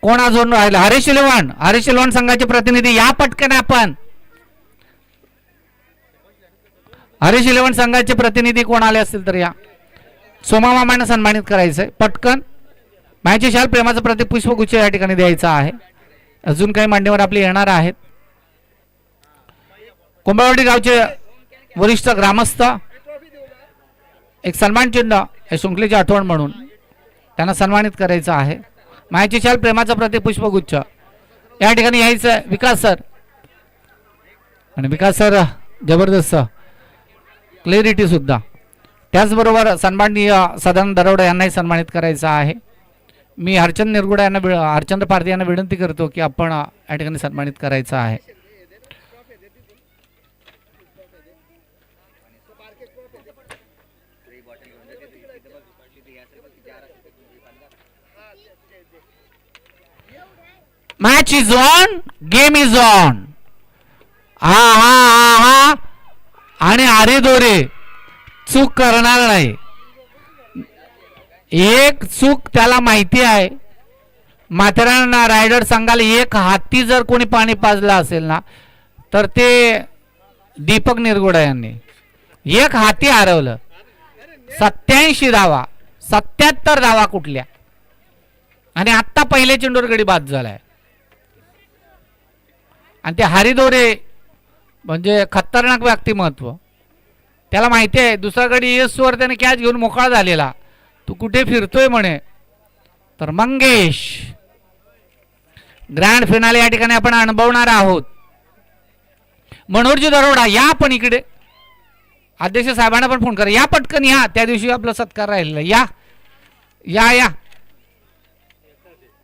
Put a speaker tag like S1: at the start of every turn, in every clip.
S1: कोण अजून राहिलं? हरीश इलेव्हन संघाचे प्रतिनिधी या पटकन. आपण हरीश इलेव्हन संघाचे प्रतिनिधी कोण आले असतील तर या. सोमा मामांना सन्मानित करायचंय पटकन. मायाची शाल प्रेमाचं प्रतीक पुष्पगुच्छ या ठिकाणी द्यायचा आहे. अजून काही मान्यवर आपले येणार आहेत. कुंभळवाडी गावचे वरिष्ठ ग्रामस्थ एक सन्मान चिन्ह या शृंखलेची आठवण म्हणून त्यांना सन्मानित करायचं आहे. मायाची शाल प्रेमाचं प्रतीक पुष्पगुच्छ या ठिकाणी यायचं विकास सर. आणि विकास सर जबरदस्त क्लॅरिटी सुद्धा. त्याचबरोबर सन्माननीय सदानंद दरोडा यांनाही सन्मानित करायचं आहे. मी हरचंद निरगुडा यांना हरचंद्र पारधी यांना विनंती करतो की आपण या ठिकाणी सन्मानित करायचं आहे. Match is on, game is on. हा हा हा हा. आणि आरे दोरे चूक करणार नाही. एक चूक त्याला माहिती आहे. माथेरान रायडर संघाला एक हाती जर कोणी पाणी पाजलं असेल ना तर ते दीपक निरगुडा यांनी एक हाती हरवलं. 87 धावा, 77 धावा कुठल्या. आणि आत्ता पहिले चेंडूवर गडी बाद झालाय. आणि ते हरिदोरे म्हणजे खतरनाक व्यक्तिमत्व. त्याला माहिती आहे दुसरा गडी एस वर त्याने कॅच घेऊन मोकळा झालेला. तू कुठे फिरतोय म्हणे. तर मंगेश ग्रँड फिनाले या ठिकाणी आपण अनुभवणार आहोत. मनोहरजी दरोडा या पण इकडे. अध्यक्ष साहेबांना पण फोन करा या पटकन या. त्या दिवशी आपला सत्कार राहिलेला. या या या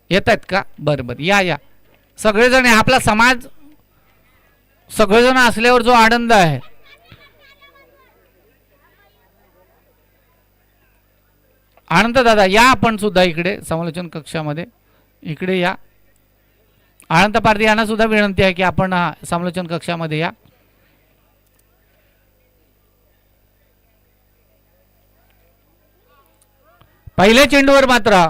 S1: येत आहेत का? बरं बरं या या सगळेजण. आपला समाज सगळेजण असल्यावर जो आनंद आहे. आनंद दादा या आपण सुद्धा इकडे समालोचन कक्षामध्ये इकडे या. आनंद पारधी यांना सुद्धा विनंती आहे की आपण समालोचन कक्षामध्ये या. पहिल्या चेंडूवर मात्र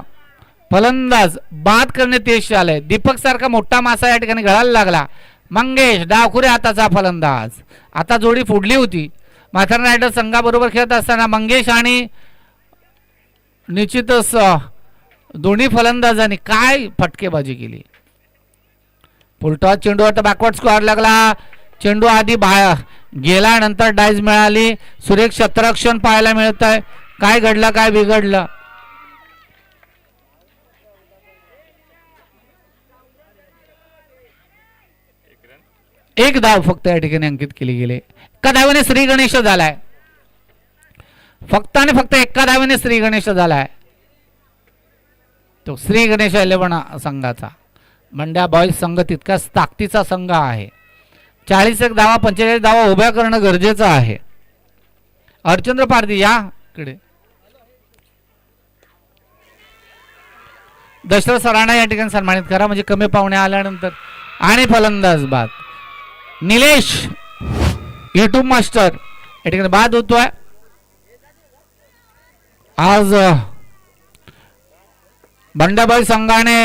S1: फलंदाज बाद करण्यात यश आलंय. दीपक सारखा मोठा मासा या ठिकाणी गळायला लागला. मंगेश डावखुरे हाताचा फलंदाज. आता जोडी फोडली होती. माथेरान रायडर संघाबरोबर खेळत असताना मंगेश आणि निश्चितच दोन्ही फलंदाजांनी काय फटकेबाजी केली. फुलटॉस चेंडू आता बॅकवर्ड स्क्वेअर लागला. चेंडू आधी गेला नंतर डायज मिळाली. सुरेख क्षेत्ररक्षण पाहायला मिळत आहे. काय घडलं काय बिघडलं. एक धाव फक्त या ठिकाणी अंकित केली गेली. एका धावेने श्री गणेश झालाय. फक्त आणि फक्त एका धावेने श्री गणेश झालाय. तो श्री गणेश 11 संघाचा. मंड्या बॉईज संघ तितकाच ताकदीचा संघ आहे. 41 धावा 45 धावा उभ्या करणं गरजेचं आहे. हरचंद्र पारधी या इकडे. दशरथ सराणा या ठिकाणी सन्मानित करा म्हणजे कमी पाहुणे आल्यानंतर. आणि फलंदाज बाद. निलेश युट्यूब मास्टर या ठिकाणी बाद होतोय. आज बंडाबाई संघाने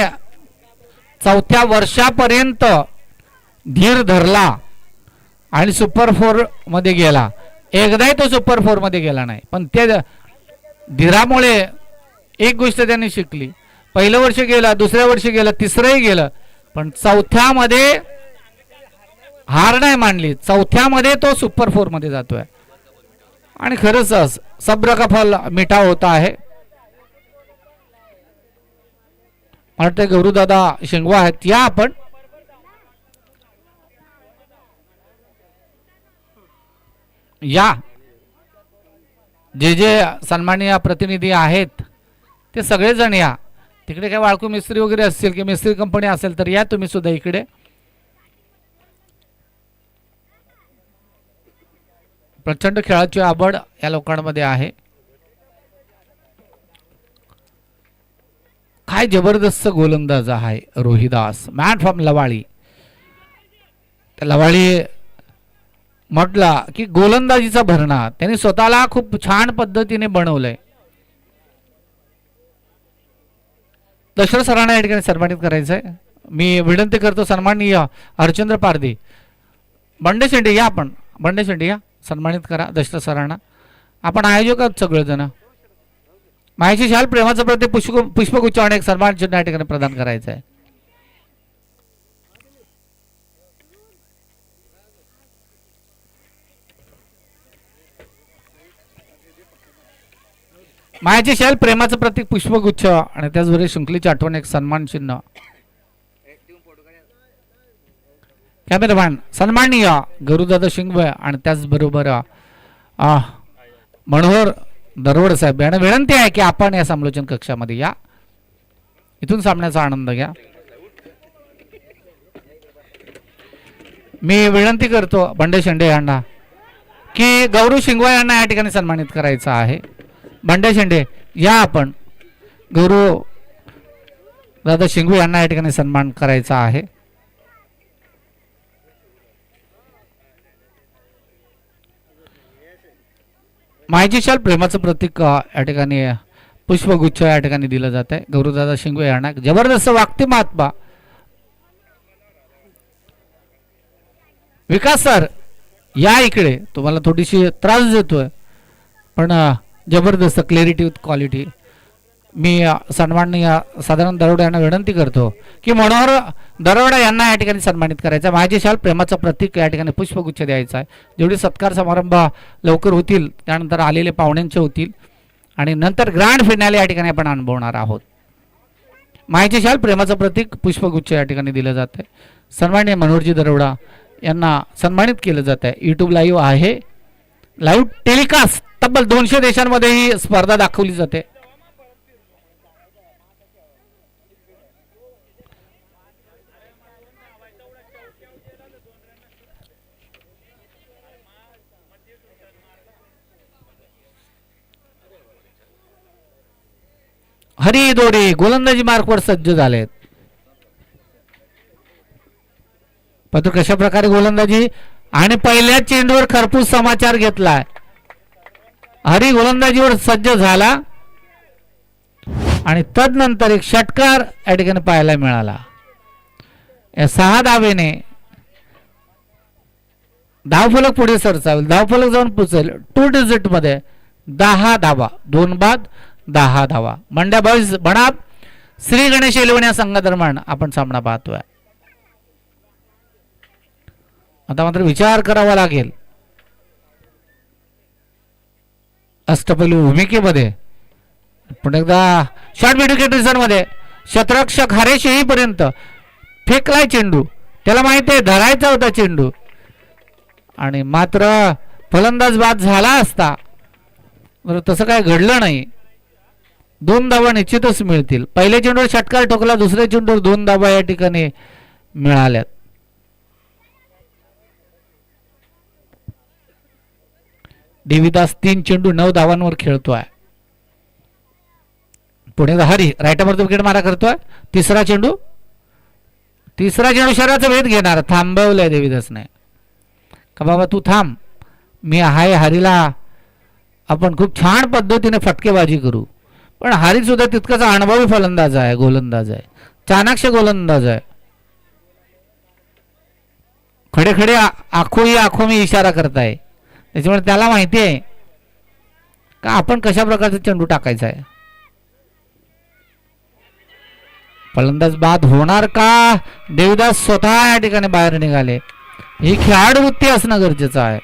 S1: 4थ्या वर्षापर्यंत धीर धरला आणि सुपर 4 मध्ये गेला. एकदाही तो सुपर 4 मध्ये गेला नाही. पण त्या धीरामुळे एक गोष्ट त्यांनी शिकली. पहिलं वर्ष गेलं, दुसऱ्या वर्षी गेलं, तिसरंही गेलं, पण 4थ्या मध्ये हार नाही मानली. 4थ्या मध्ये तो सुपर 4 मध्ये जातोय. आणि खरंच सब्र का फल मिठा होता आहे. मला वाटतं गौरूदादा शेंगवा आहेत या आपण. या जे जे सन्माननीय प्रतिनिधी आहेत ते सगळेजण या. तिकडे काय वाळकू मिस्त्री वगैरे असतील की मिस्त्री कंपनी असेल तर या तुम्ही सुद्धा इकडे. प्रचंड खेळाची आवड या लोकांमध्ये आहे. काय जबरदस्त गोलंदाज आहे रोहिदास. Man from लवाळी. त्या लवाळी म्हटला की गोलंदाजीचा भरणा त्यांनी स्वतःला खूप छान पद्धतीने बनवलंय. दशरथ सरांना या ठिकाणी सन्मानित करायचं आहे. मी विनंती करतो सन्माननीय हरचंद्र पारधी, बंडे शेंडे या, आपण बंडे शेंडे या, सन्मानित करा दशरथ सरांना. आपण आयोजक आहोत सगळेजण. मायाची शाल प्रेमाचं प्रतीक पुष्पगुच्छ आणि एक सन्मान चिन्ह या ठिकाणी प्रदान करायचं आहे. मायाची शाल प्रेमाचं प्रतीक पुष्पगुच्छ आणि त्याचबरोबर शृंखलेची आठवण एक सन्मान चिन्ह. कॅमेरामॅन सन्माननीय गुरुदादा शिंगवे आणि त्याचबरोबर मनोहर दरवड साहेब यांना विनंती आहे की आपण या समालोचन कक्षामध्ये या, इथून सामन्याचा आनंद घ्या. मी विनंती करतो बंडे शेंडे यांना की गौरव शिंगवा यांना या ठिकाणी सन्मानित करायचं आहे. बंडे शेंडे या, आपण गौरव दादा शिंगवे यांना या ठिकाणी सन्मान करायचा आहे. मायची शाल प्रेमाचं प्रतीक या ठिकाणी पुष्पगुच्छ या ठिकाणी दिलं जात आहे. गौरवदादा शिंगवे यांना जबरदस्त वागते महात्मा. विकास सर या इकडे, तुम्हाला थोडीशी त्रास देतोय पण जबरदस्त क्लॅरिटी विथ क्वालिटी. मी सन्माननीय साधारण दरोडा यांना विनंती करतो की मनोहर दरोडा यांना या ठिकाणी सन्मानित करायचं. माझी शाल प्रेमाचं प्रतीक या ठिकाणी पुष्पगुच्छ द्यायचा आहे. जेवढे सत्कार समारंभ लवकर होतील त्यानंतर आलेले पाहुण्यांचे होतील आणि नंतर ग्रँड फिनाले या ठिकाणी आपण अनुभवणार आहोत. मायची शाल प्रेमाचं प्रतीक पुष्पगुच्छ या ठिकाणी दिलं जात आहे. सन्माननीय मनोहरजी दरोडा यांना सन्मानित केलं जात आहे. यूट्यूब लाईव्ह आहे, लाईव्ह टेलिकास्ट तब्बल 200 देशांमध्ये ही स्पर्धा दाखवली जाते. हरी दोडे गोलंदाजी मार्कवर सज्ज झालेत. पण कशा प्रकारे गोलंदाजी आणि पहिल्या चेंडूवर खरपूस समाचार घेतलाय. हरी गोलंदाजीवर सज्ज झाला आणि तदनंतर एक षटकार या ठिकाणी पाहायला मिळाला. या 6 धावेने धावफलक पुढे सरसावेल, धावफलक जाऊन पोचेल 2 डिजिट मध्ये 10 धावा, 2 बाद 10 धावा. मंड्या बॉईज बनाब श्री गणेश इलेव्हन या संघादरम्यान आपण सामना पाहतोय. आता मात्र विचार करावा लागेल. अष्टपैलू भूमिकेमध्ये पुन्हा एकदा शॉर्ट विकेट मध्ये शतरक्षक हरेश येईपर्यंत फेकलाय चेंडू, त्याला माहिती आहे धरायचा होता चेंडू आणि मात्र फलंदाज बाद झाला असता. तसं काय घडलं नाही. 2 धावा निश्चितच मिळतील. पहिल्या चेंडूवर षटकार ठोकला, दुसऱ्या चेंडूवर 2 धावा या ठिकाणी मिळाल्यात. देवीदास 3 चेंडू 9 धावांवर खेळतोय. पुढे हरी राईटवरती विकेट मारा करतोय. तिसरा चेंडू शरीराचा भेद घेणार, थांबवलंय देवीदासने का बाबा तू थांब, मी हाय. हरीला आपण खूप छान पद्धतीने फटकेबाजी करू. पण हरी सुद्धा तितकाच अनुभवी फलंदाज आहे, गोलंदाज आहे, चाणाक्ष गोलंदाज आहे. खडे खडे आखो मी इशारा करताय. त्याच्यामुळे त्याला माहिती आहे का आपण कशा प्रकारचा चेंडू टाकायचा आहे. फलंदाज बाद होणार का? देवदास स्वतः या ठिकाणी बाहेर निघाले. ही खेळाडू वृत्ती असणं गरजेचं आहे.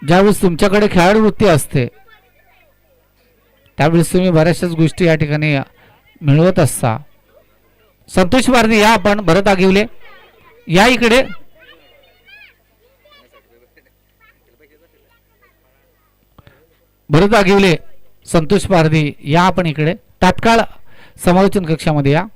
S1: ज्यावेळेस तुमच्याकडे खेळाडू वृत्ती असते त्यावेळेस तुम्ही बऱ्याचशाच गोष्टी या ठिकाणी मिळवत असता. संतोष पारधी या, आपण भरत आगिवले या इकडे. भरत आगिवले, संतोष पारधी या आपण इकडे. तात्काळ समालोचन कक्षामध्ये या.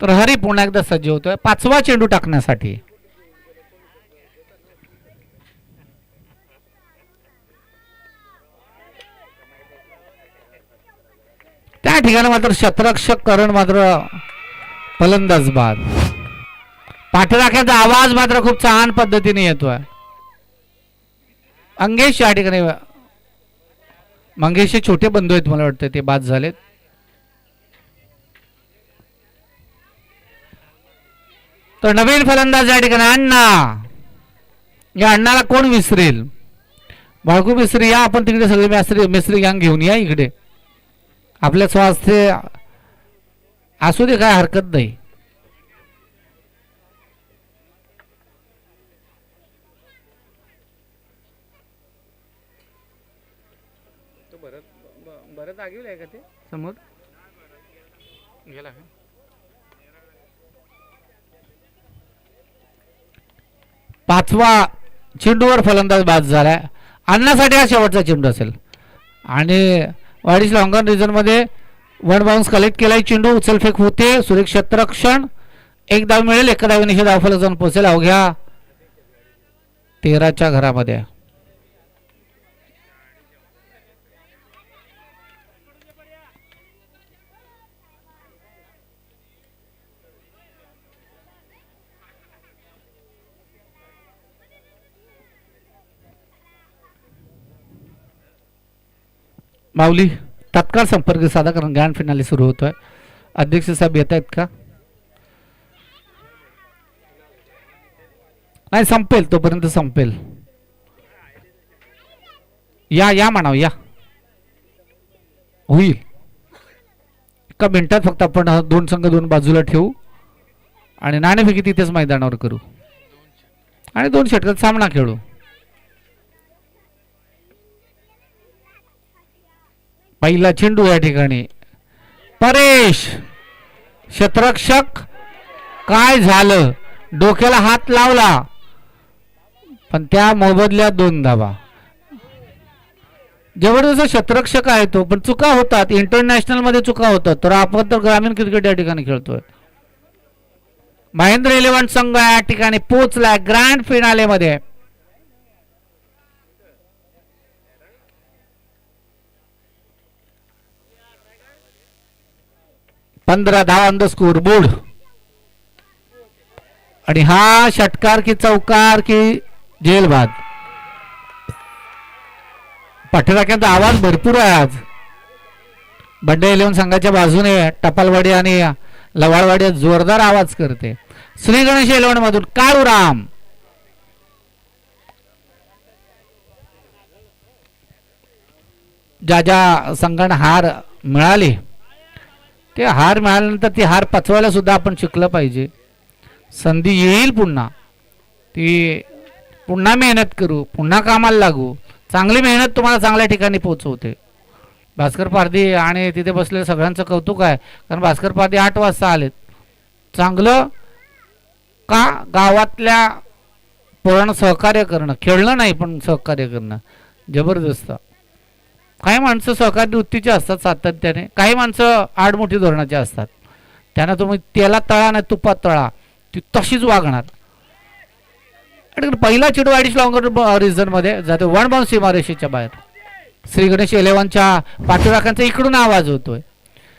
S1: तर हरी पुन्हा एकदा सज्ज होतोय 5वा चेंडू टाकण्यासाठी. त्या ठिकाणी मात्र शतरक्षक करण मात्र फलंदाज बाद. पाठराख्याचा आवाज मात्र खूप छान पद्धतीने येतोय. अंगेश या ठिकाणी मंगेशचे छोटे बंधू आहेत मला वाटतं ते बाद झालेत. तर नवीन फलंदाज या ठिकाणी अण्णा. या अण्णाला कोण विसरेल. बाळकू मिस्त्री या आपण तिकडे सगळे मिस्त्री गँग घेऊन या इकडे. आपल्या स्वास्थ्य असू दे काय हरकत नाही. भरत आगील आहे का ते समोर गेला का. पाचवा चेंडूवर फलंदाज बाद झालाय. अन्नासाठी हा शेवटचा चेंडू असेल आणि वाडीस लॉंगन रिजन मध्ये 1 बाउन्स कलेक्ट केलाय. चेंडू उचलफेक होते. सुरेख क्षेत्ररक्षण. एक धाव मिळेल. एका धावेनिशी धावफलक जाऊन पोहोचेल अवघ्या 13च्या घरामध्ये. माऊली तत्काळ संपर्क साधा कारण ग्रँड फिनाले सुरू होतोय. अध्यक्ष साहेब येत आहेत का. नाही संपेल तोपर्यंत संपेल. या या म्हणाव या होईल. एका मिनिटात फक्त आपण 2 संघ 2 बाजूला ठेवू आणि नाणेफेकी तिथेच मैदानावर करू आणि 2 षटकात सामना खेळू. पहिला चेंडू या ठिकाणी परेश क्षेत्ररक्षक. काय झालं. डोक्याला हात लावला पण त्या मोबदल्यात 2 धावा. जबरदस्त क्षेत्ररक्षक आहे तो पण चुका होतात. इंटरनॅशनल मध्ये चुका होतात. तर आपण तर ग्रामीण क्रिकेट या ठिकाणी खेळतोय. महेंद्र 11 संघ या ठिकाणी पोहोचलाय ग्रँड फिनाले मध्ये. 15 धावा ऑन द स्कोर बोर्ड. आणि हा षटकार की चौकार की जेलबाद. पाठराख्यांचा आवाज भरपूर आहे आज. बंडे 11 संघाच्या बाजूने टपालवाडी आणि लवाळवाडी जोरदार आवाज करते. श्री गणेश 11 मधून काळूराम. ज्या ज्या संघांना हार मिळाली ते हार मिळाल्यानंतर ती हार पचवायला सुद्धा आपण शिकलं पाहिजे. संधी येईल पुन्हा. ती पुन्हा मेहनत करू. पुन्हा कामाला लागू. चांगली मेहनत तुम्हाला चांगल्या ठिकाणी पोहोचवते. भास्कर पारधी आणि तिथे बसलेल्या सगळ्यांचं कौतुक आहे कारण भास्कर पारधी 8 वाजता आलेत. चांगलं का गावातल्या पोरांना सहकार्य करणं. खेळणं नाही पण सहकार्य करणं जबरदस्त. काही माणसं सहकारी वृत्तीचे असतात सातत्याने. काही माणसं आडमुठी धोरणाचे असतात. त्यांना तुम्ही त्याला तळा नाही तुपात तळा ती तशीच वागणार. पहिला चेंडू अडीच लॉंगर रिझन मध्ये जातो 1 बाउन्स सीमारेषेच्या बाहेर. श्री गणेश 11च्या पाठीराख्यांचा इकडून आवाज होतोय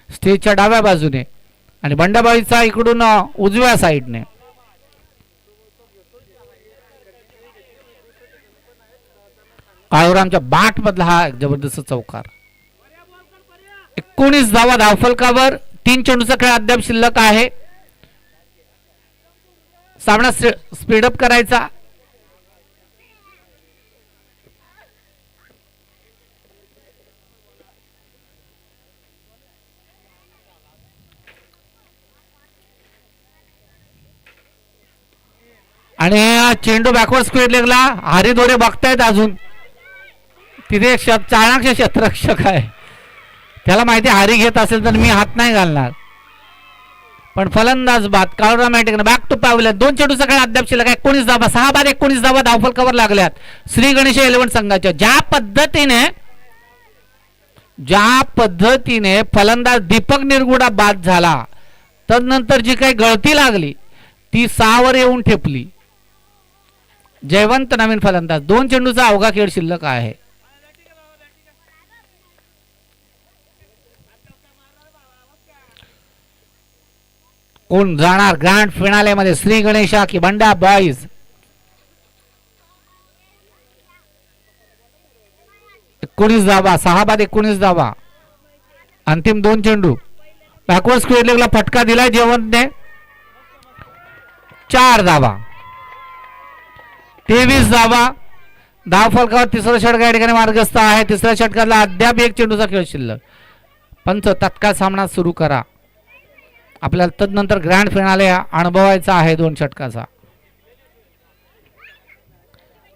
S1: स्टेजच्या डाव्या बाजूने आणि बंडाबाईचा इकडून उजव्या साईडने. काळूरामच्या बाट मधला हा जबरदस्त चौकार. 19 धावा धावफलकावर. 3 चेंडूचा खेळ अद्याप शिल्लक आहे. सामना स्पीडअप करायचा. आणि चेंडू बॅकवर्ड स्पीड लेगला हरिदोरे बघतायत अजून. तिथे एक चाणाक्ष क्षेत्ररक्षक आहे. त्याला माहिती हारी घेत असेल तर मी हात नाही घालणार. पण फलंदाज बाद. काळूराम बॅक टू पावल्या. 2 चेंडूचा खेळ अद्याप शिल्लक आहे. 19 धावा 6 बाद 19 धावा धावफलकावर लागल्यात श्री गणेश 11 संघाच्या. ज्या पद्धतीने फलंदाज दीपक निरगुडा बाद झाला तदनंतर जी काही गळती लागली ती 6 वर येऊन ठेपली. जयवंत नवीन फलंदाज. 2 चेंडूचा अवघा खेळ शिल्लक आहे. कोण जाणार ग्रँड फिनाले मध्ये, श्री गणेशा की बंडा बॉईज? 19 धावा, 6 बाद 19 धावा. अंतिम 2 चेंडू. बॅकवर्ड स्क्वेअर लेगला फटका दिलाय जयवंतने. 4 धावा, 23 धावा. धाव फलकावर तिसरा षटक या ठिकाणी मार्गस्थ आहे. तिसऱ्या षटकातला अद्याप 1 चेंडूचा खेळ शिल्लक. पंच तत्काळ सामना सुरू करा. आपल्याला तदनंतर ग्रँड फिनाले अनुभवायचा आहे 2 षटकाचा.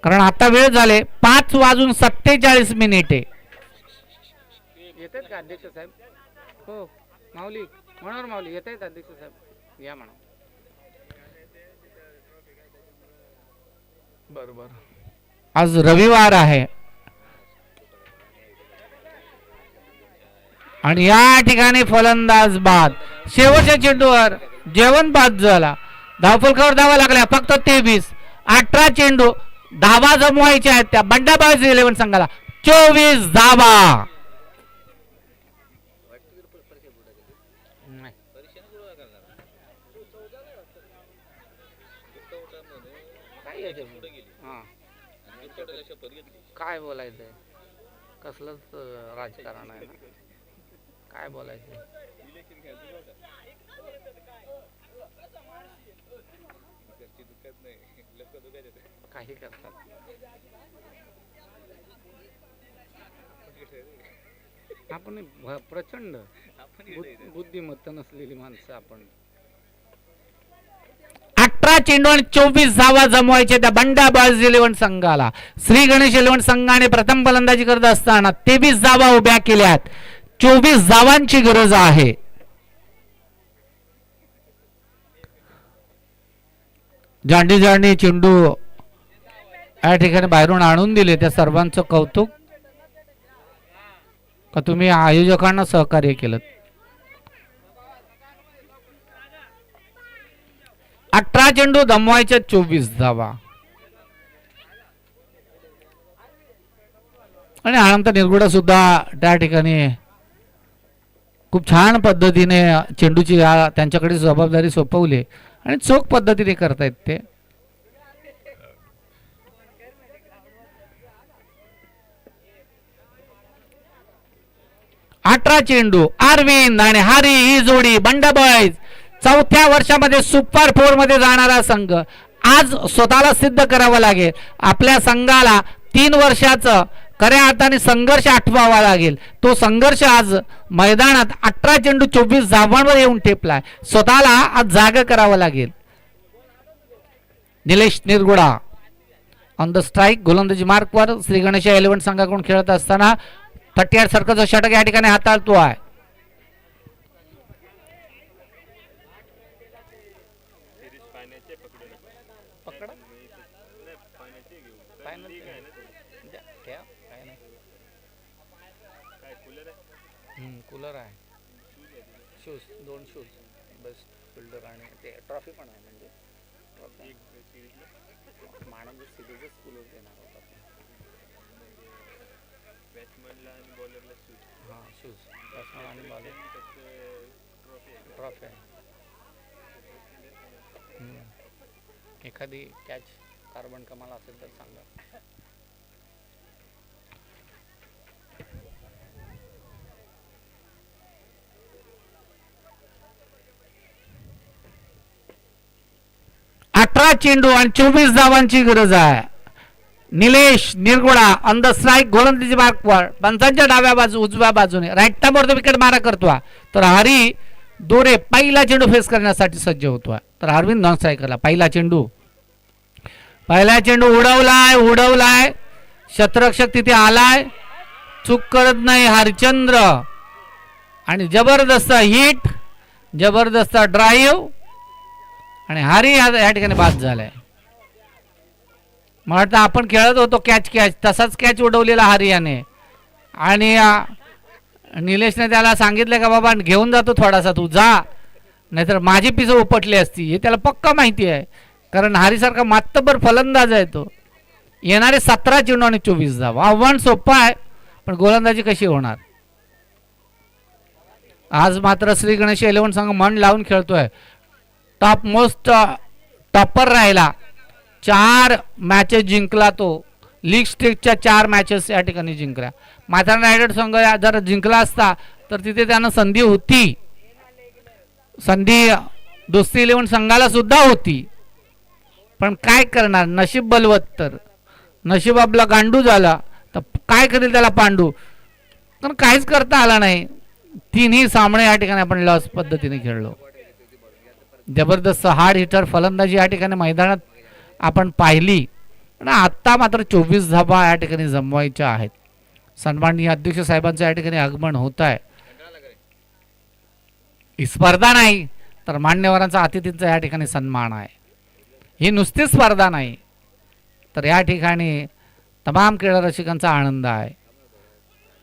S1: कारण आता वेळ झाले 5:47. येतात का अध्यक्ष साहेब? हो माऊली, मनोहर माऊली येत आहेत अध्यक्ष साहेब, या म्हणा. बरोबर, आज रविवार आहे आणि या ठिकाणी फलंदाज बाद. शेवटच्या चेंडूवर जेवण बाद झाला. धावफलकावर धावा लागल्या फक्त 23. 18 चेंडू धावा जमवायच्या आहेत त्या बंडा बॉयज 11 संघाला. 24 धावा. काय बोलायचंय, कसलंच राजकारण आहे ना, काय बोलायचंय. काही करतात. आपण प्रचंड बुद्धिमत्ता नसलेली माणसं आपण. 18 चेंडू आणि 24 धावा जमवायचे त्या बंडा बॉयज 11 संघाला. श्री गणेश 11 संघाने प्रथम फलंदाजी करत असताना 23 धावा उभ्या केल्यात. 24 धावांची गरज आहे. जांडी चेंडू या ठिकाणी बाहेरून आणून दिले. त्या सर्वांचं कौतुक का तुम्ही आयोजकांना सहकार्य केलं. 18 चेंडू दमवायच्या 24 धावा. आणि अनंत निरगुडा सुद्धा त्या ठिकाणी खूप छान पद्धतीने चेंडूची त्यांच्याकडे जबाबदारी सोपवली आणि चोख पद्धतीने करतायत ते. अठरा चेंडू अरविंद आणि हरी ही जोडी बंडा बॉयज 4थ्या वर्षामध्ये सुपर 4 मध्ये जाणारा संघ आज स्वतःला सिद्ध करावं लागेल. आपल्या संघाला 3 वर्षाचं खऱ्या अर्थाने संघर्ष आठवावा लागेल. तो संघर्ष आज मैदानात 18 चेंडू 24 धावांवर येऊन ठेपलाय. स्वतःला आज जागा करावं लागेल. Nilesh Nirguda on the strike, गोलंदाजी मार्कवर श्री गणेश 11 संघाकडून खेळत असताना 38 सर्कलचा षटक या ठिकाणी हाताळतो आहे. कूलर आहे, शूज 2 शूज बेस्ट फिल्डर आणि ते ट्रॉफी पण आहे. म्हणजे मानव सिरीजच कूलर देणार होता. बॅट्समनला आणि बॉलरला शूज. हां शूज बॅट्समन आणि बॉलर ट्रॉफी आहे. एखादी कॅच कार्बन कमाल असेल तर सांगा. चेंडू आणि 24 धावांची गरज आहे. Nilesh Nirguda on the strike, गोलंदाजी मार्कवर पंचांच्या डाव्या बाजू उजव्या बाजूने राईट मोर विकेट मारा करतो. तर हरी दोरे पहिला चेंडू फेस करण्यासाठी सज्ज होतो. तर अरविंद नॉन स्ट्रायकरला पहिला चेंडू उडवलाय. शतरक्षक तिथे आलाय, चूक करत नाही हरिचंद्र आणि जबरदस्त हिट, जबरदस्त ड्राईव्ह आणि हरी या ठिकाणी बाद झालाय. मला वाटतं आपण खेळत होतो कॅच तसाच कॅच उडवलेला हरी याने आणि निलेशने त्याला सांगितलं का बाबा घेऊन जातो थोडासा, तू जा नाहीतर माझी पिसं उपटली असती, हे त्याला पक्का माहिती आहे. कारण हारीसारखा मातबर फलंदाज आहे तो. येणारे 17 चेंडू आणि 24 धावा. आव्हान सोपं आहे, पण गोलंदाजी कशी होणार. आज मात्र श्री गणेश 11 संघ मन लावून खेळतोय. टॉप मोस्ट टॉपर राहिला. 4 मॅचेस जिंकला तो. लीग स्टेजच्या 4 मॅचेस या ठिकाणी जिंकल्या. माथेरान रायडर्स संघ जर जिंकला असता तर तिथे त्यांना संधी होती. संधी दोस्ती 11 संघाला सुद्धा होती, पण काय करणार. नशीब बलवत्तर. नशीब आपला गांडू झाला तर काय करेल त्याला पांडू. पण काहीच करता आला नाही. 3ही सामने या ठिकाणी आपण लॉस पद्धतीने खेळलो. जबरदस्त हार्ड हिटर फलंदाजी या ठिकाणी मैदानात आपण पाहिली. पण आता मात्र 24 धावा या ठिकाणी जमवायच्या आहेत. सन्माननीय अध्यक्ष साहेबांचं या ठिकाणी आगमन होत आहे. ही स्पर्धा नाही तर मान्यवरांचा अतिथींचा या ठिकाणी सन्मान आहे. ही नुसती स्पर्धा नाही तर या ठिकाणी तमाम क्रीडा रसिकांचा आनंद आहे.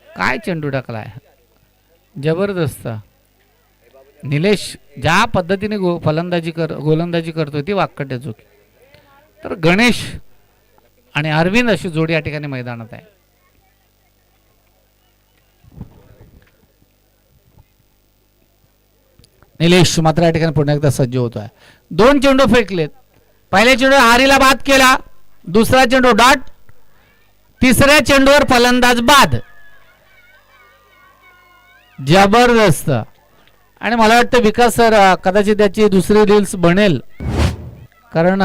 S1: काय चेंडू टाकलाय, जबरदस्त. निलेश ज्या पद्धतीने गोलंदाजी करतोय ती वाकड्या चुकी. तर गणेश आणि अरविंद अशी जोडी या ठिकाणी मैदानात आहे. निलेश मात्र या ठिकाणी पुन्हा एकदा सज्ज होतोय. 2 चेंडू फेकलेत. पहिल्या चेंडू हारीला बाद केला. दुसरा चेंडू डॉट. तिसऱ्या चेंडूवर फलंदाज बाद. जबरदस्त. आणि मला वाटतं विकास सर कदाचित त्याची दुसरी रील्स बनेल, कारण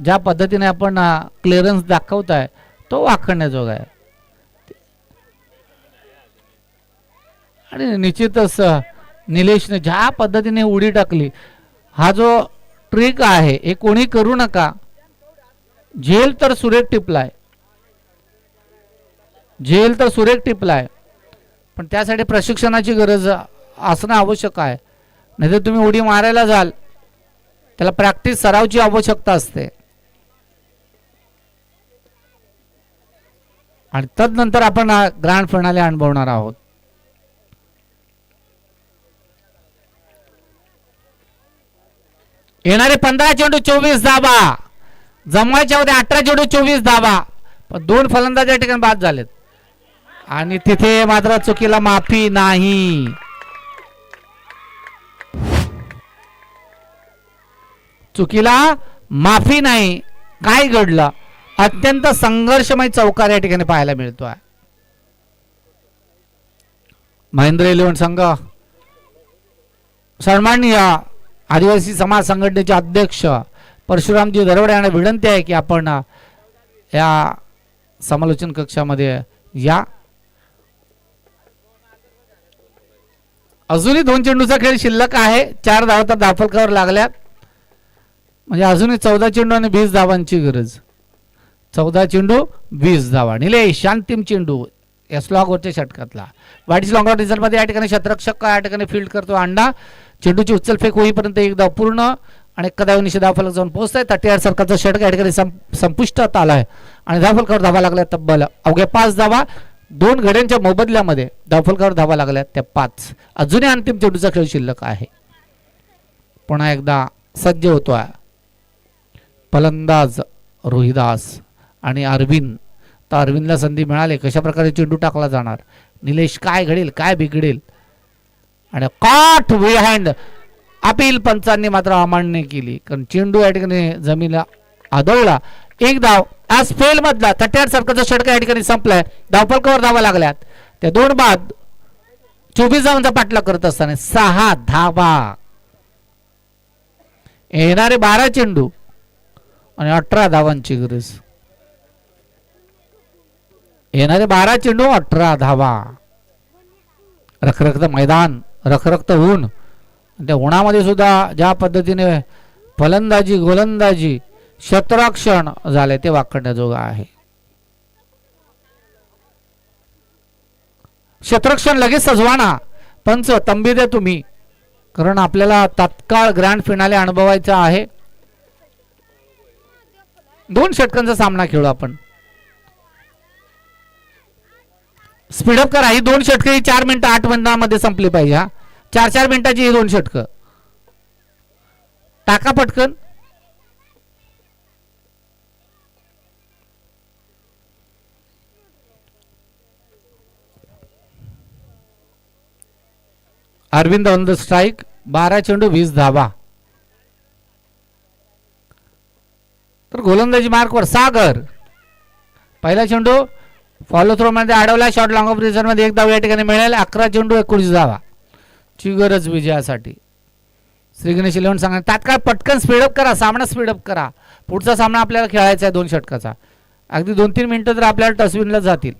S1: ज्या पद्धतीने आपण क्लिअरन्स दाखवताय तो वाखण्याजोगा आहे. आणि निश्चितच निलेशने ज्या पद्धतीने उडी टाकली, हा जो ट्रिक आहे हे कोणी करू नका. झेल तर सुरेख टिपलाय, झेल तर सुरेख टिपलाय, पण त्यासाठी प्रशिक्षणाची गरज असणं आवश्यक आहे. नाहीतर तुम्ही उडी मारायला जाल त्याला प्रॅक्टिस सरावची आवश्यकता असते. आणि तदनंतर आपण ग्रँड फिनाले अनुभवणार आहोत. येणारे 15 चेंडू 24 धावा. जमवायच्या होत्या 18 चेंडू 24 धावा, पण 2 फलंदाज या ठिकाणी बाद झालेत. आणि तिथे मात्र चुकीला माफी नाही. चुकीला माफी नाही. काय घडलं, अत्यंत संघर्षमय चौकार या ठिकाणी पाहायला मिळतोय. महेंद्र 11 संघ सन्माननीय आदिवासी समाज संघटनेचे अध्यक्ष परशुरामजी दरवडे यांना विनंती आहे की आपण या समालोचन कक्षामध्ये या. अजूनही 2 चेंडूचा खेळ शिल्लक आहे. 4 धावा तर दाफलकावर लागल्यात, म्हणजे अजूनही 14 चेंडू आणि 20 धावांची गरज. 14 चेंडू 20 धावा. निलेश अंतिम चेंडू या स्लॉगवरच्या षटकातला. वाईट लॉंग रिझल्ट मध्ये या ठिकाणी शतरक्षक या ठिकाणी फील्ड करतो. अंडा चेंडूची उचल फेक होईपर्यंत एक धाव पूर्ण आणि एका धावेनिशी धावफलक जाऊन पोहोचताय. 38 सरकारचा षटक या ठिकाणी संपुष्टात आलाय आणि धावफलकावर धावा लागल्या तब्बल अवघ्या 5 धावा. 2 घड्यांच्या मोबदल्यामध्ये धावफलकावर धावा लागल्या त्या 5. अजूनही अंतिम चेंडूचा खेळ शिल्लक आहे. पुन्हा एकदा सज्ज होतोय फलंदाज रोहिदास आणि अरविंद. तर अरविंदला संधी मिळाली. कशा प्रकारे चेंडू टाकला जाणार, निलेश काय घडेल काय बिघडेल. आणि कॉट वे हँड अपील पंचांनी मात्र अमान्य केली, कारण चेंडू या ठिकाणी जमिनीला आदळला. एक धाव आज फेल मधला 38 सरकारचा षटक या ठिकाणी संपलाय. धावफलकावर धावा लागल्यात त्या 2 बाद. 24 धावांचा पाठला करत असताना 6 धावा. येणारे 12 चेंडू आणि 18 धावांची गरज. येणारे 12 चेंडू 18 धावा. रखरखत मैदान, रखरखत ऊन. त्या उन्हामध्ये सुद्धा ज्या पद्धतीने फलंदाजी गोलंदाजी शतराक्षण झाले ते वाकडण्याजोगा आहे. शतरक्षण लगेच सजवाना. पंच तंबी द्या तुम्ही, कारण आपल्याला तात्काळ ग्रँड फिनाले अनुभवायचा आहे. 2 षटकांचा सामना खेळू आपण. स्पीडअप करा. ही 2 षटकं ही 4 मिनिटं 8 मिनिटांमध्ये संपली पाहिजे. 4-4 मिनिटाची ही 2 षटकं. टाका पटकन. Arvind on the strike. 12 चेंडू 20 धावा. तर गोलंदाजी मार्कवर सागर. पहिला चेंडू फॉलो थ्रो मध्ये अडवला. शॉट लॉंग ऑफ रिझन मध्ये एक धाव या ठिकाणी मिळेल. 11 चेंडू 19 धावा ची गरज विजयासाठी. श्री गणेश 11 सांगा तात्काळ पटकन स्पीडअप करा. सामना स्पीडअप करा. पुढचा सामना आपल्याला खेळायचा आहे 2 षटकाचा. अगदी 2-3 मिनिटं तर आपल्याला टसविनला जातील.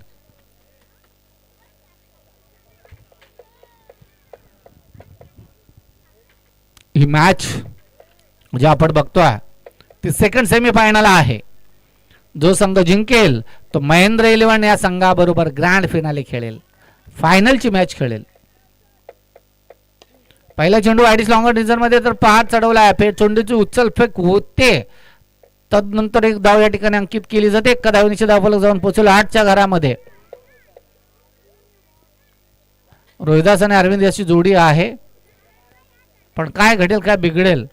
S1: ही मॅच जे आपण बघतोय ती सेकंड सेमीफायनल आहे. जो संघ जिंकेल तो महेंद्र 11 या संघाबरोबर ग्रँड फिनाले खेळेल. फायनलची मॅच खेळेल. पहिला चेंडू ॲडिस लॉंगर रिझन मध्ये तर 5 चढवला आहे. चेंडूची उचल फेक होते. तदनंतर एक धाव या ठिकाणी अंकित केली जाते. एका धावनीचे धावफलक जाऊन पोहोचलो 8च्या घरामध्ये. रोहिदास आणि अरविंद याची जोडी आहे. पण काय घडेल काय बिघडेल.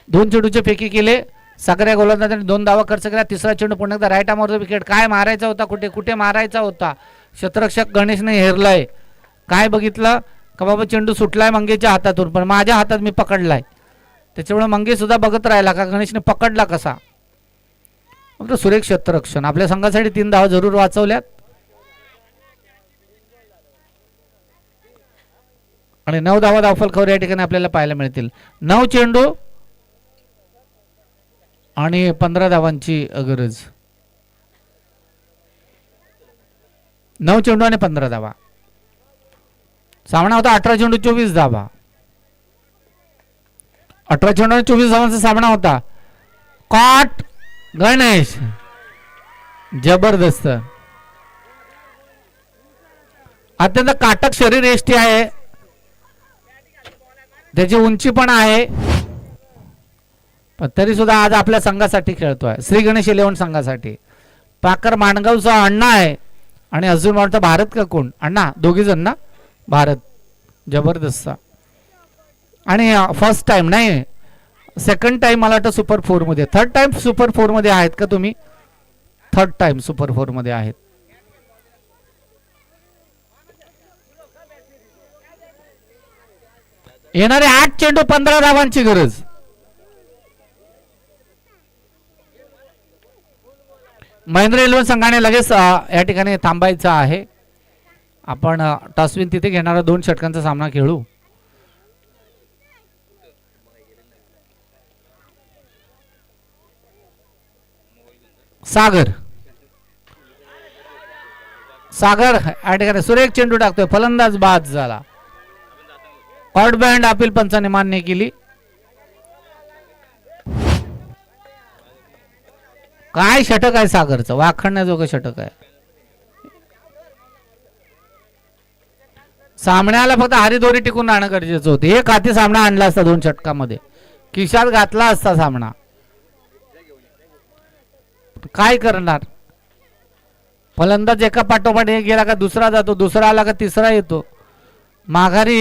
S1: 2 चेंडूचे फेकी केले. सागर या गोलंदाजाने 2 धावा खर्च केला. तिसरा चेंडू पुन्हा एकदा राईट आर्मवर विकेट. काय मारायचा होता कुठे कुठे मारायचा होता. क्षेत्ररक्षक गणेशने हेरलाय. काय बघितलं का बाबा चेंडू सुटलाय मंगेच्या हातातून पण माझ्या हातात मी पकडलाय. त्याच्यामुळे मंगे सुद्धा बघत राहिला का गणेशने पकडला कसा. फक्त सुरेख क्षेत्ररक्षण. आपल्या संघासाठी 3 धावा जरूर वाचवल्यात. आणि 9 धावा धावफलकावर या ठिकाणी आपल्याला पाहायला मिळतील. 9 चेंडू आणि 15 धावांची गरज. 9 चेंडू आणि 15 धावा. सामना होता 18 चेंडू 24 धावा. 18 चेंडू आणि 24 धावांचा सामना होता. कॉट गणेश जबरदस्त. अत्यंत काटक शरीर यष्टी आहे. त्याची उंची पण आहे. पण तरी सुद्धा आज आपल्या संघासाठी खेळतोय. श्री गणेश 11 संघासाठी. पाकर माणगावचा अण्णा आहे आणि अजून वाटतं भारत का कोण अण्णा दोघी जण ना. भारत जबरदस्त. आणि फर्स्ट टाइम नाही सेकंड टाइम मला वाटतं सुपर 4 मध्ये. थर्ड टाइम सुपर 4 मध्ये आहेत का तुम्ही. थर्ड टाइम सुपर 4 मध्ये आहेत. येणारे 8 चेंडू 15 धावांची गरज. महेंद्र 11 संघाने लगेच या ठिकाणी थांबायचं आहे. आपण टॉसविन तिथे घेणारा 2 षटकांचा सामना खेळू. सागर सागर या ठिकाणी सुरेख चेंडू टाकतोय. फलंदाज बाद झाला. ऑड बँड अपील पंचाने मान्य केली. काय षटक आहे सागरचं. वाखण्याजोगं षटक आहे. सामन्याला फक्त हारीदोरी टिकून राहणं गरजेचं होतं. एक हाती सामना आणला असता 2 षटकामध्ये. खिशात घातला असता सामना. काय करणार. फलंदाज एका पाठोपाठ एक गेला का दुसरा जातो. दुसरा आला का तिसरा येतो. माघारी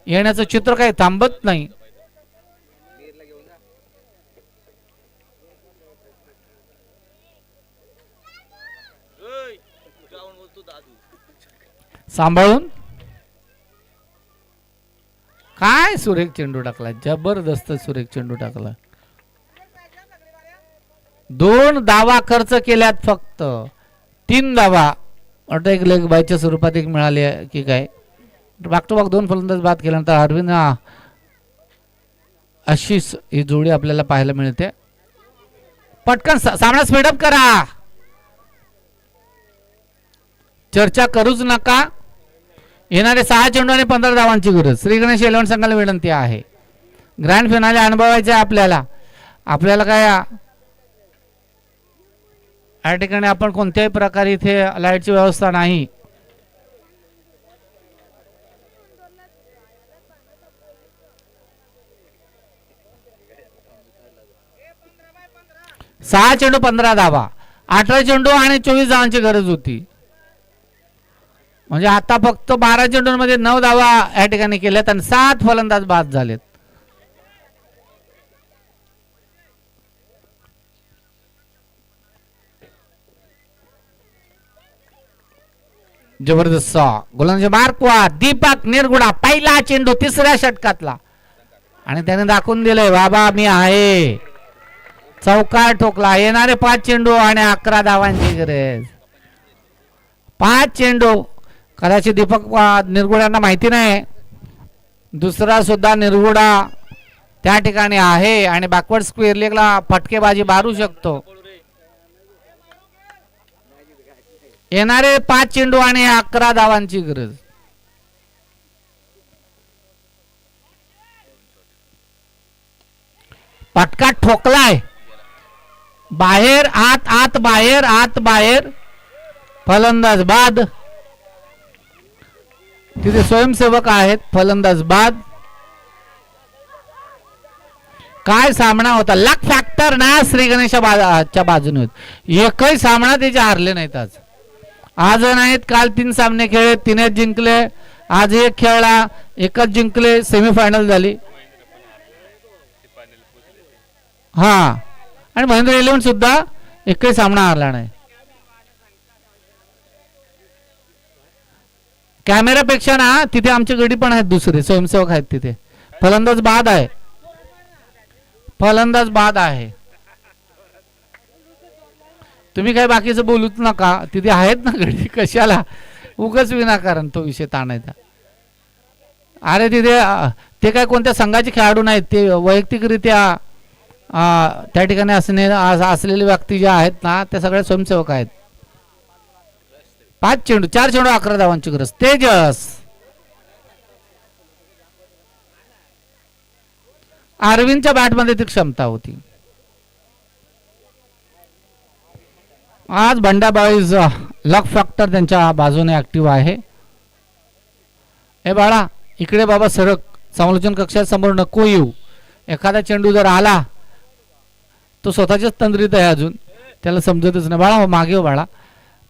S1: येण्याचं चित्र काही थांबत नाही. सांभाळून. काय सुरेख चेंडू टाकला. जबरदस्त सुरेख चेंडू टाकला. 2 धावा खर्च केल्यात फक्त. 3 धावा वाटतं एक लेग बायच्या स्वरूपात एक मिळाली की काय. बॅक टू बॅक 2 फलंदाज बाद केल्यानंतर अरविंद आशिष ही जोडी आपल्याला पाहायला मिळते. पटकन सामना स्पीडअप करा. चर्चा करूच नका. येणारे 6 चेंडू आणि 15 धावांची गरज. श्री गणेश 11 संघाला विनंती आहे. ग्रँड फिनाले अनुभवायचे आपल्याला. आपल्याला काय या ठिकाणी आपण कोणत्याही प्रकारे इथे लाईटची व्यवस्था नाही. सहा चेंडू 15 धावा. 18 चेंडू आणि 24 धावांची गरज होती. म्हणजे आता फक्त 12 चेंडूंमध्ये 9 धावा या ठिकाणी केल्यात आणि 7 फलंदाज बाद झालेत. जबरदस्त गोलंदाजी मार्कवा दीपक निरगुडा पहिला चेंडू तिसऱ्या षटकातला आणि त्याने दाखवून दिलंय बाबा मी आहे. चौकार ठोकला. येणारे 5 चेंडू आणि 11 धावांची गरज. 5 चेंडू. कदाचित दीपक निरगुड्यांना माहिती नाही दुसरा सुद्धा निरगुडा त्या ठिकाणी आहे आणि बॅकवर्ड स्क्वेअर लेगला फटकेबाजी मारू शकतो. येणारे 5 चेंडू आणि 11 धावांची गरज. पटका ठोकलाय बाहेर आत आत बाहेर आत बाहेर. फलंदाज बाद. तिथे स्वयंसेवक आहेत. फलंदाज बाद. काय सामना होता. लक फॅक्टर ना श्री गणेशाच्या बाजूने होत. एकही सामना त्याचे हारले नाहीत. आज नाहीत काल 3 सामने खेळले 3 जिंकले. आज एक खेळला एकच जिंकले. सेमीफायनल झाली. हा आणि महेंद्र 11 सुद्धा एकही सामना हारला नाही. कॅमेरापेक्षा ना तिथे आमचे गडी पण आहेत दुसरे स्वयंसेवक आहेत तिथे. फलंदाज बाद आहे. फलंदाज बाद आहे. तुम्ही काय बाकीचं बोलूच नका. तिथे आहेत ना गडी. कशाला उगाच विनाकारण तो विषय ताणायचा. अरे तिथे ते काय कोणत्या संघाचे खेळाडू नाहीत. ते वैयक्तिकरित्या त्या ठिकाणी असलेले व्यक्ती ज्या आहेत ना त्या सगळ्या स्वयंसेवक आहेत. 5 चेंडू 4 चेंडू 11 धावांची गरज. तेजस अरविंदच्या बॅटमध्ये ती क्षमता होती. आज बंडाबाईज लक फॅक्टर त्यांच्या बाजूने ऍक्टिव्ह आहे. ए बाळा इकडे बाबा सरक. समालोचन कक्षात समोर नको येऊ. एखादा चेंडू जर आला तो स्वतःच्याच तंद्रीत आहे. अजून त्याला समजतच नाही. बाळा मागे हो बाळा.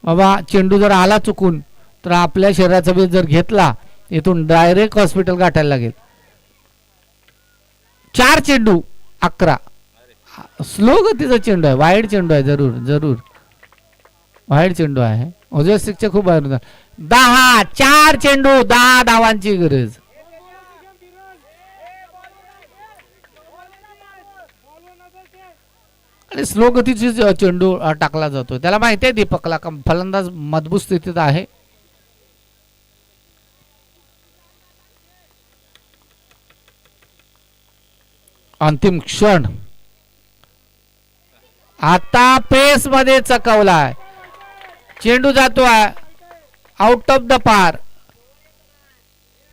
S1: बाबा चेंडू जर आला चुकून तर आपल्या शरीराचा वेध जर घेतला इथून डायरेक्ट हॉस्पिटल गाठायला लागेल. 4 चेंडू 11. स्लो गतीचा चेंडू आहे. वाईड चेंडू आहे. जरूर जरूर वाईड चेंडू आहे. उजव्या स्टिकच्या खूप बाहेर 10 4 चेंडू 10 धावांची गरज. आणि स्लो गतीची चेंडू टाकला जातो. त्याला माहिती आहे दीपकला फलंदाज मजबूत स्थितीत आहे. अंतिम क्षण. आता पेस मध्ये चकवलाय. चेंडू जातोय आउट ऑफ द पार.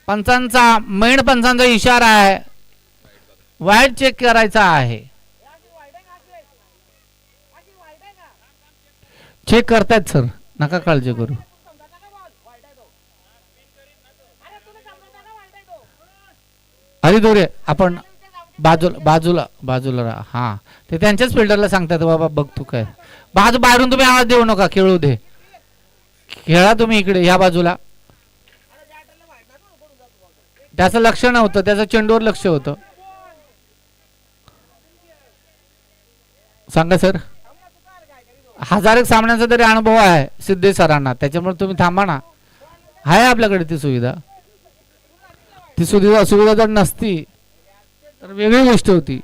S1: पंचांचा मेन पंचांचा इशारा आहे. वाईड चेक करायचा आहे. चेक करतायत सर नका काळजी करू. हरिदोरे आपण बाजूला बाजूला बाजूला हा ते त्यांच्याच फिल्डरला सांगतात बाबा बघ तू काय. बाहेरून तुम्ही आवाज देऊ नका. खेळू दे. खेळा तुम्ही इकडे ह्या बाजूला. त्याचं लक्ष नव्हतं. त्याचं चेंडूवर लक्ष होतं. सांगा सर. 1000 सामन्यांचा तरी अनुभव आहे सिद्धेश सरांना. त्याच्यामुळे तुम्ही थांबा ना. आहे आपल्याकडे ती सुविधा. ती सुविधा जर नसती तर वेगळी गोष्ट होती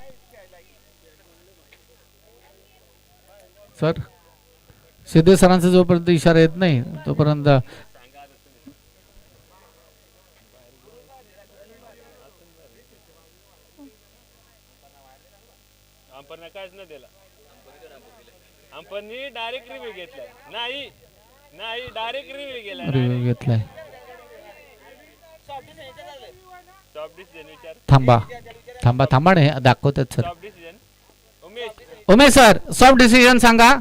S1: सर. सिद्धेश सरांचा जोपर्यंत इशारा येत नाही तोपर्यंत
S2: डायरेक्ट रिव्ह्यू घेतलाय. नाही डायरेक्ट
S1: रिव्ह्यू घेतलाय. थांबा थांबा थांबा नाही दाखवतात sir. Umesh sir soft decision सांगा.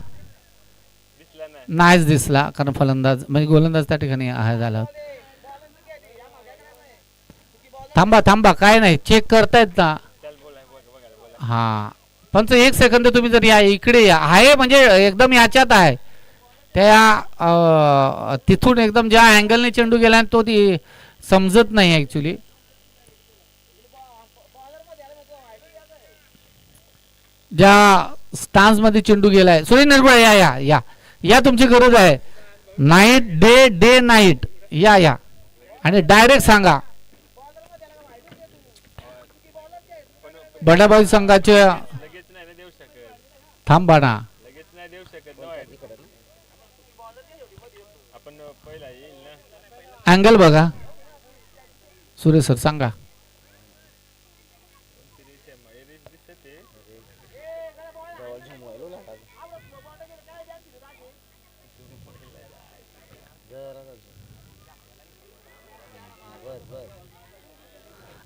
S1: नाहीच दिसला कारण फलंदाज म्हणजे गोलंदाज त्या ठिकाणी आहे झाला. थांबा थांबा काय नाही चेक करतायत ना. हा पण 1 सेकंद तुम्ही जर या इकडे या. आहे म्हणजे एकदम याच्यात आहे. त्या तिथून एकदम ज्या अँगलने चेंडू गेला तो ती समजत नाही ऍक्च्युली. ज्या स्टान्स मध्ये चेंडू गेलाय. सुनील निर्गुडे या या या या तुमची गरज आहे. नाईट डे डे नाईट या आणि डायरेक्ट सांगा. बडाबाई संघाचे
S2: लगेच नाही ना देऊ शकत,
S1: थांबा ना.
S2: लगेच नाही देऊ शकत ना. आपण पहिला येईल ना.
S1: अँगल बघा सुरेश सर सांगा.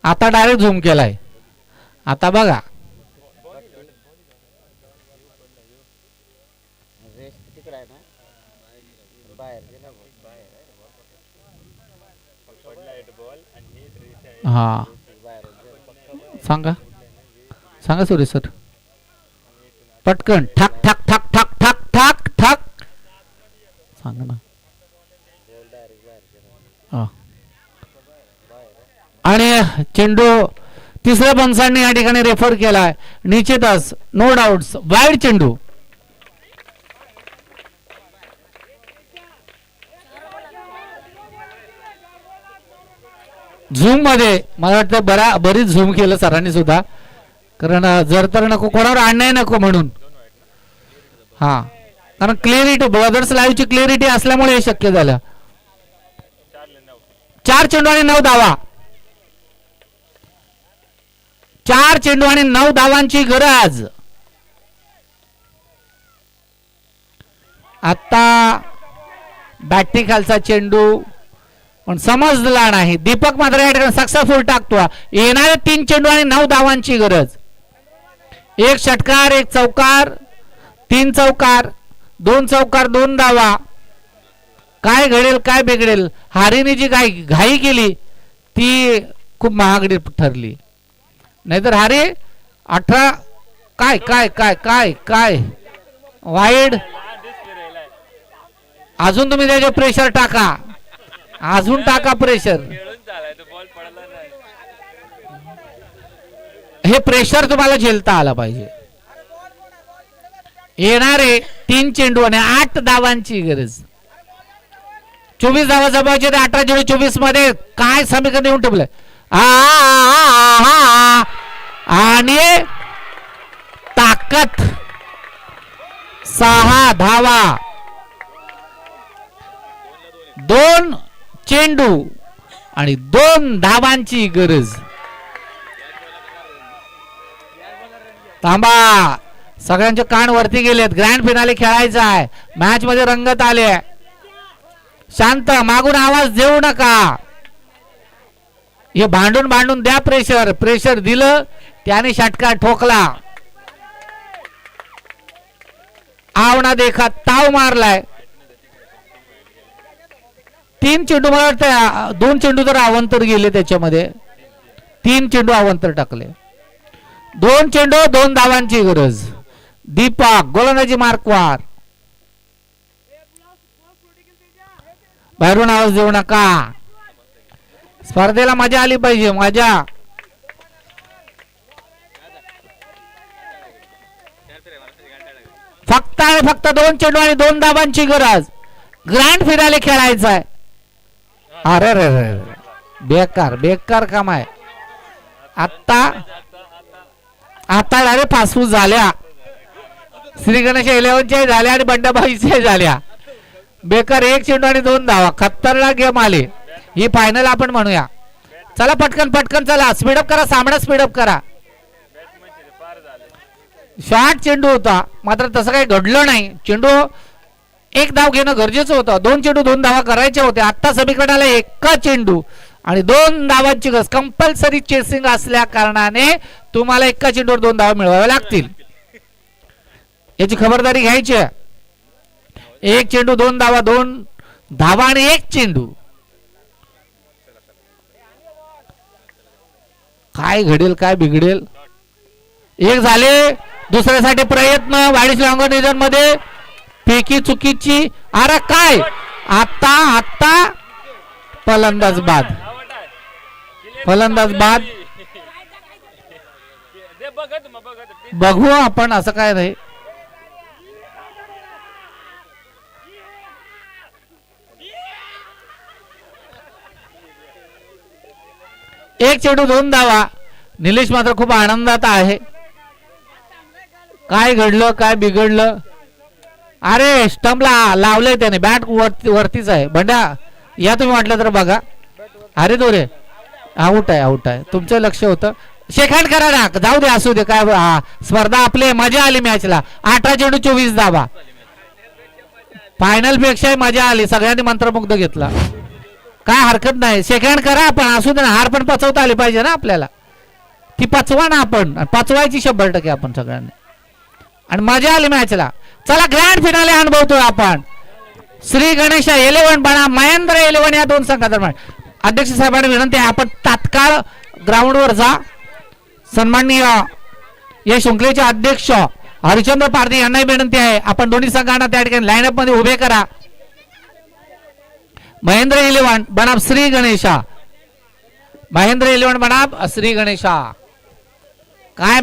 S1: आता डायरेक्ट झूम केलाय. आता बघा हा सांगा सांगा सुरेश सर पटकन ठाक ठाक ठाक ठाक ठाक ठाक ठाक सांगा ना. हा. आणि चेंडू तिसऱ्या पंचांनी या ठिकाणी रेफर केलाय. निश्चितच नो डाऊट्स वाईड चेंडू. झूम मध्ये मला वाटतं बरीच झूम केलं सरांनी सुद्धा, कारण जर तर नको कोणावर अन्याय नको म्हणून. हा कारण क्लिअरिटी ब्रदर्स लाईव्हची क्लिअरिटी असल्यामुळे हे शक्य झालं. 4 चेंडू आणि 9 धावा. 4 चेंडू आणि 9 धावांची गरज. आता बॅटी खालचा चेंडू पण समजला नाही. दीपक मात्र या ठिकाणी सक्सेसफुल टाकतो. येणारे 3 चेंडू आणि 9 धावांची गरज. 1 षटकार 1 चौकार 3 चौकार 2 चौकार 2 धावा. काय घडेल काय बिघडेल. हारीने जी काय घाई केली ती खूप महागडी ठरली. नाहीतर हारे 18 काय काय काय काय काय वाईड. अजून तुम्ही त्याचे प्रेशर टाका, अजून टाका प्रेशर. हे प्रेशर तुम्हाला झेलता आला पाहिजे. येणारे 3 चेंडू आणि 8 धावांची गरज. 24 धावा जबाबचे 18-24 मध्ये काय समीकरण येऊन ठेवलंय. आणि ताकद 6 धावा. 2 चेंडू आणि 2 धावांची गरज. थांबा सगळ्यांचे कान वरती गेलेत. ग्रँड फिनाले खेळायचा आहे. मॅच मध्ये रंगत आले. शांत मागून आवाज देऊ नका. हे भांडून भांडून द्या प्रेशर. प्रेशर दिलं त्याने षटकार ठोकला. आवना देखा ताव मारलाय. 3 चेंडू मला वाटतं 2 चेंडू तर अवंतर गेले त्याच्यामध्ये. 3 चेंडू अवंतर टाकले. 2 चेंडू 2 धावांची गरज. दीपक गोलंदाजी मार्कवर. बाहेरून आवाज देऊ नका. स्पर्धेला मजा आली पाहिजे. मजा. फक्त आणि फक्त 2 चेंडू आणि 2 धावांची गरज. ग्रँड फिनाले खेळायचा आहे. अरे रे रे बेकार बेकार काम आहे. आता आता डायरेक्ट फासफूस झाल्या. श्री गणेश 11च्या झाल्या आणि बंडाबाईच्या झाल्या. बेकार. 1 चेंडू आणि 2 धावा. खतरनाक गेम आले. ही फायनल आपण म्हणूया. चला पटकन पटकन चला. स्पीडअप करा. सामना स्पीडअप करा. शॉर्ट चेंडू होता मात्र तसं काही घडलं नाही. चेंडू 1 धाव घेणं गरजेचं होतं. 2 चेंडू 2 धावा करायच्या होत्या. आता समीकरणाला 1 चेंडू आणि 2 धावांची गरज. कंपल्सरी चेसिंग असल्या कारणाने तुम्हाला 1 चेंडूवर 2 धावा मिळवाव्या लागतील. याची खबरदारी घ्यायची. 1 चेंडू 2 धावा 2 धावा आणि 1 चेंडू. काय घडेल काय बिघडेल. 1 झाले. दुसऱ्यासाठी प्रयत्न. वाढीस लॉंगोनिजन मध्ये पेकी चुकीची. अरे काय आता आता फलंदाज बाद. फलंदाज बाद. बघू आपण. असं काय नाही. एक चेंडू 2 धावा. निलेश मात्र खूप आनंदात आहे. काय घडलं काय बिघडलं. अरे स्टंपला लावलंय त्याने. बॅट वरतीच आहे. बंड्या या तुम्ही वाटलं तर बघा. अरे तो रे आउट आहे आउट आहे. तुमचं लक्ष होतं. शेखांड करा ना. जाऊ दे असू दे काय. स्पर्धा आपली मजा आली मॅचला. 18 चेंडू 24 धावा. फायनल पेक्षा मजा आली. सगळ्यांनी मंत्रमुग्ध घेतला. काय हरकत नाही. सेकंड करा आपण. असू दे ना. हार पण पचवता आली पाहिजे ना आपल्याला. ती पचवा ना आपण. पचवायची 100% आपण सगळ्यांनी. आणि मजा आली मॅचला. चला ग्रँड फिनाले अनुभवतोय आपण. श्री गणेश 11 बना महेंद्र 11 या दोन संघादरम्यान. अध्यक्ष साहेबांनी विनंती आहे आपण तात्काळ ग्राउंडवर जा. सन्माननीय या शृंखलेचे अध्यक्ष हरिचंद्र पारधी यांनाही विनंती आहे आपण दोन्ही संघांना त्या ठिकाणी लाईनअप मध्ये उभे करा. महेंद्र 11 बनाम श्री गणेशा. महेंद्र 11 बनाम श्री गणेशा. काय